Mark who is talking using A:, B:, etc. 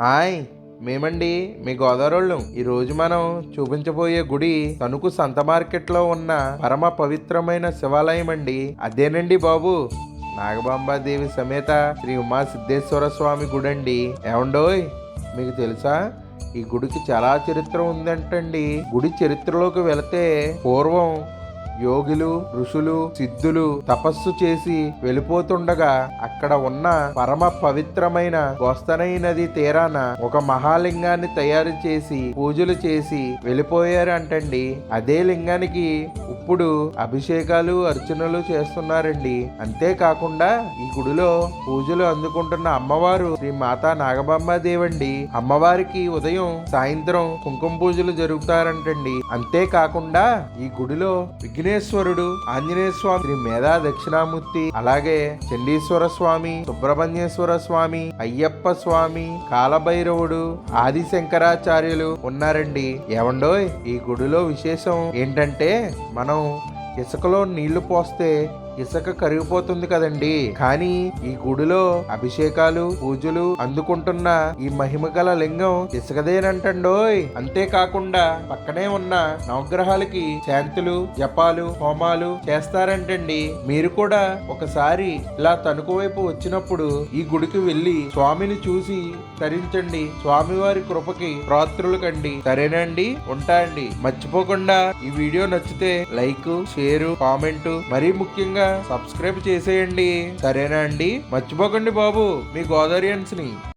A: Hi, మేమండి మీ గోదావరోళ్ళం. ఈ రోజు మనం చూపించబోయే గుడి తణుకు సంత మార్కెట్లో ఉన్న పరమ పవిత్రమైన శివాలయం అండి. అదేనండి బాబు, నాగబాంబాదేవి సమేత శ్రీ ఉమా సిద్ధేశ్వర స్వామి గుడి అండి. ఏమండోయ్, మీకు తెలుసా ఈ గుడికి చాలా చరిత్ర ఉందంటండి. గుడి చరిత్రలోకి వెళితే పూర్వం యోగులు, ఋషులు, సిద్ధులు తపస్సు చేసి వెళ్ళిపోతుండగా అక్కడ ఉన్న పరమ పవిత్రమైన గోస్తనై నది తీరాన ఒక మహాలింగాన్ని తయారు చేసి పూజలు చేసి వెళ్ళిపోయారు అంటండి. అదే లింగానికి ఇప్పుడు అభిషేకాలు అర్చనలు చేస్తున్నారండి. అంతేకాకుండా ఈ గుడిలో పూజలు అందుకుంటున్న అమ్మవారు శ్రీ మాతా నాగబాంబాదేవండి. అమ్మవారికి ఉదయం సాయంత్రం కుంకుమ పూజలు జరుగుతారంటండి. అంతేకాకుండా ఈ గుడిలో విఘ్నేశ్వరుడు, ఆంజనేయ స్వామి, శ్రీ మేధా దక్షిణామూర్తి, అలాగే చండీశ్వర స్వామి, సుబ్రహ్మణ్యేశ్వర స్వామి, అయ్యప్ప స్వామి, కాలభైరవుడు, ఆది శంకరాచార్యులు ఉన్నారండి. ఏమండోయ్, ఈ గుడిలో విశేషం ఏంటంటే మనం ఇసుకలో నీళ్లు పోస్తే ఇసుక కరిగిపోతుంది కదండి. కానీ ఈ గుడిలో అభిషేకాలు పూజలు అందుకుంటున్న ఈ మహిమగల లింగం ఇసుకదేనంటండోయ్. అంతేకాకుండా పక్కనే ఉన్న నవగ్రహాలకి శాంతులు, జపాలు, హోమాలు చేస్తారంటండి. మీరు కూడా ఒకసారి ఇలా తణుకు వైపు వచ్చినప్పుడు ఈ గుడికి వెళ్లి స్వామిని చూసి తరించండి. స్వామివారి కృపకి ప్రాత్రులు కండి. సరేనండి, ఉంటా అండి. మర్చిపోకుండా ఈ వీడియో నచ్చితే లైక్, షేర్, కామెంట్, మరీ ముఖ్యంగా సబ్స్క్రైబ్ చేసేయండి. సరేనా అండి? మర్చిపోకండి బాబు, మీ గోదావరియన్స్ ని.